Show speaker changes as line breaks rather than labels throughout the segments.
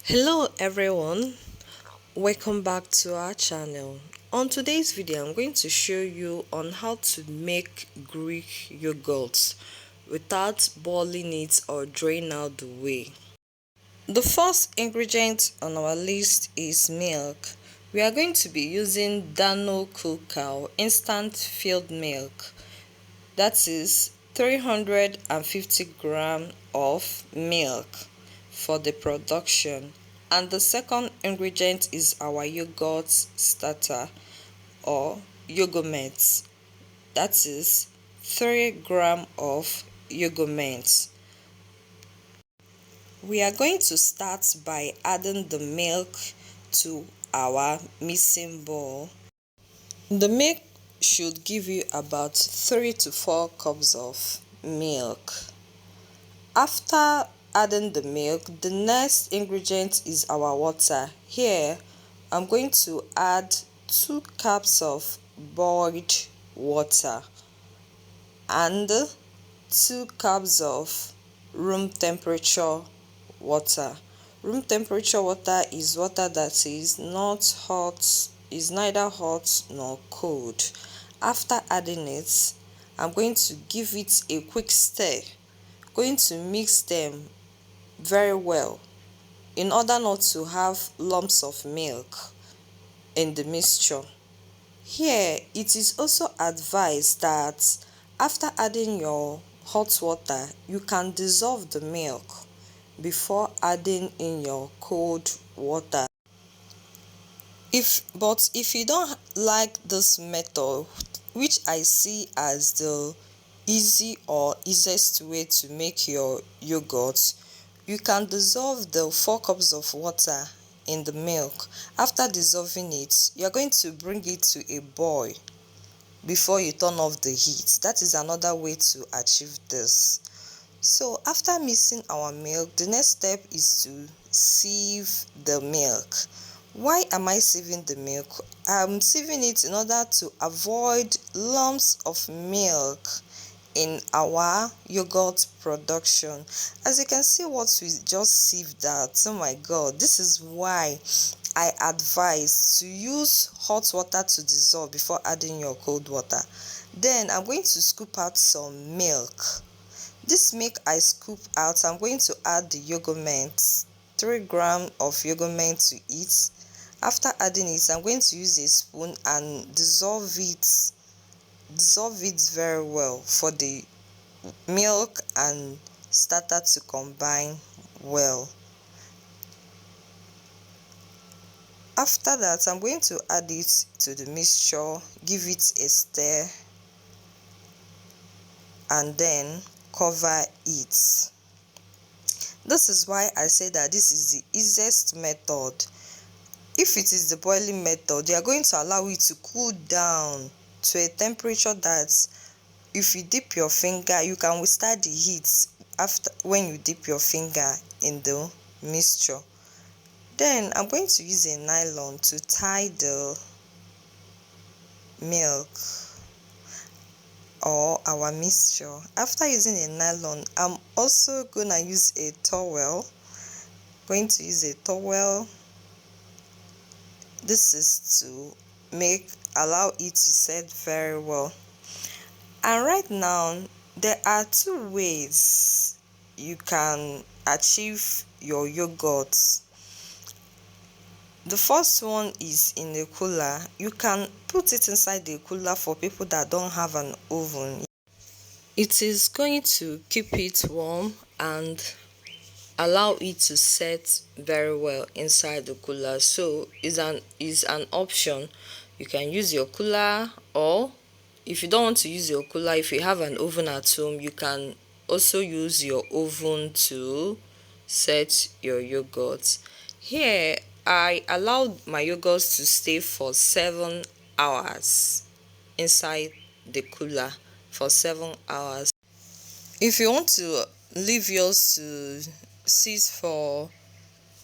Hello everyone, welcome back to our channel. On today's video, I'm going to show you on how to make Greek yogurt without boiling it or drain out the whey. The first ingredient on our list is milk. We are going to be using Dano Cool Cow instant filled milk. That is 350 grams of milk for the production. And the second ingredient is our yogurt starter or yogurt. That is 3 grams of yogurt. We are going to start by adding the milk to our mixing bowl. The milk should give you about 3 to 4 cups of milk. After adding the milk, the next ingredient is our water. Here, I'm going to add 2 cups of boiled water and 2 cups of room temperature water. Room temperature water is water that is not hot, is neither hot nor cold. After adding it, I'm going to give it a quick stir. Going to mix them very well in order not to have lumps of milk in the mixture. Here, it is also advised that after adding your hot water, you can dissolve the milk before adding in your cold water. If you don't like this method, which I see as the easy or easiest way to make your yogurt, you can dissolve the 4 cups of water in the milk. After dissolving it, you're going to bring it to a boil before you turn off the heat. That is another way to achieve this. So after mixing our milk, the next step is to sieve the milk. Why am I sieving the milk? I'm sieving it in order to avoid lumps of milk in our yogurt production. As you can see what we just sieved that, oh my god, this is why I advise to use hot water to dissolve before adding your cold water. Then I'm going to scoop out some milk. This milk I scoop out, I'm going to add the yogurt, 3 grams of yogurt to it. After adding it, I'm going to use a spoon and dissolve it very well for the milk and starter to combine well. After that, I'm going to add it to the mixture, give it a stir, and then cover it. This is why I say that this is the easiest method. If it is the boiling method, you are going to allow it to cool down to a temperature that if you dip your finger, you can withstand the heat after when you dip your finger in the mixture. Then I'm going to use a nylon to tie the milk or our mixture. After using a nylon, I'm also gonna use a towel. Going to use a towel. This is to allow it to set very well. And right now, there are 2 ways you can achieve your yogurt. The first one is in a cooler. You can put it inside the cooler for people that don't have an oven. It is going to keep it warm and allow it to set very well inside the cooler. So is an option. You can use your cooler, or if you don't want to use your cooler, if you have an oven at home, you can also use your oven to set your yogurt. Here I allowed my yogurt to stay for 7 hours inside the cooler for 7 hours. If you want to leave yours to sit for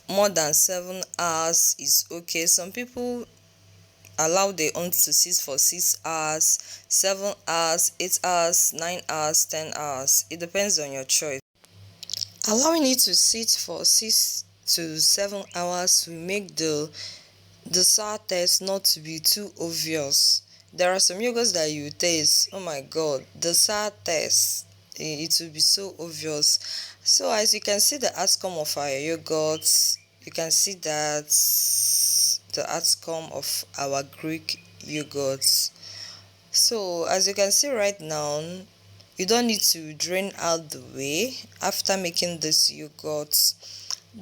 more than 7 hours, is okay. Some people allow their own to sit for 6 hours, 7 hours, 8 hours, 9 hours, 10 hours. It depends on your choice. Allowing it to sit for 6 to 7 hours will make the sour taste not to be too obvious. There are some yogurts that you taste, oh my god, the sour taste, it will be so obvious. So as you can see the outcome of our yogurts, you can see that the outcome of our Greek yogurts. So as you can see right now, you don't need to drain out the whey after making this yogurt.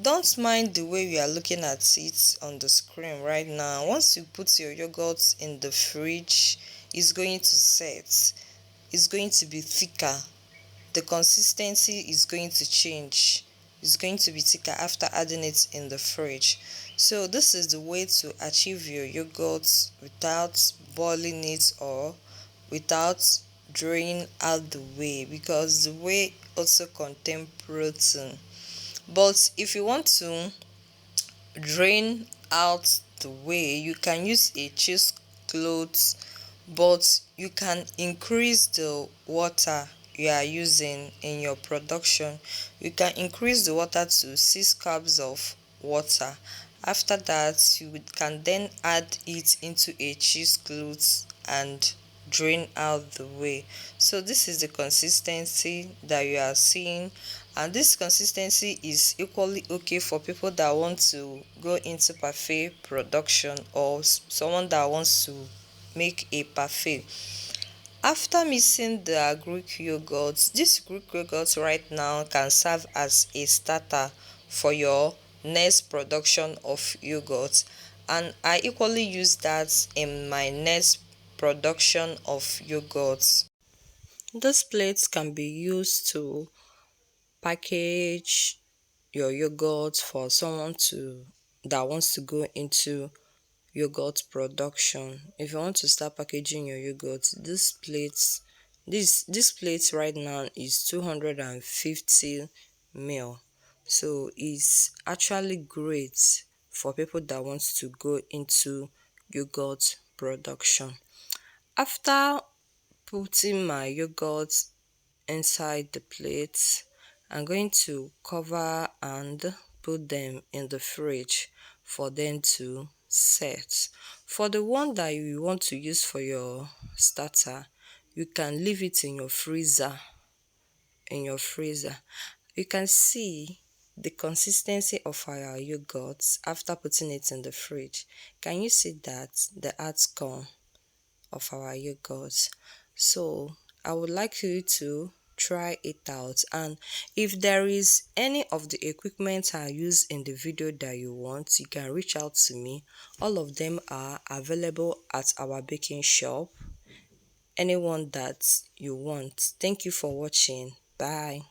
Don't mind the way we are looking at it on the screen right now. Once you put your yogurt in the fridge, it's going to set. It's going to be thicker. The consistency is going to change. It's going to be thicker after adding it in the fridge. So this is the way to achieve your yogurt without boiling it or without draining out the whey, because the whey also contain protein. But if you want to drain out the whey, you can use a cheesecloth, but you can increase the water you are using in your production. You can increase the water to 6 cups of water. After that, you can then add it into a cheesecloth and drain out the whey. So this is the consistency that you are seeing, and this consistency is equally okay for people that want to go into parfait production or someone that wants to make a parfait. After mixing the Greek yogurt, this Greek yogurt right now can serve as a starter for your next production of yogurt, and I equally use that in my next production of yogurt. This plate can be used to package your yogurt for someone to that wants to go into yogurt production. If you want to start packaging your yogurt, this plate right now is 250 ml. So it's actually great for people that want to go into yogurt production. After putting my yogurt inside the plates, I'm going to cover and put them in the fridge for them to set. For the one that you want to use for your starter, you can leave it in your freezer. You can see the consistency of our yogurt after putting it in the fridge. Can you see that the outcome of our yogurt? So I would like you to try it out, and if there is any of the equipment I use in the video that you want, you can reach out to me. All of them are available at our baking shop. Anyone that you want. Thank you for watching. Bye.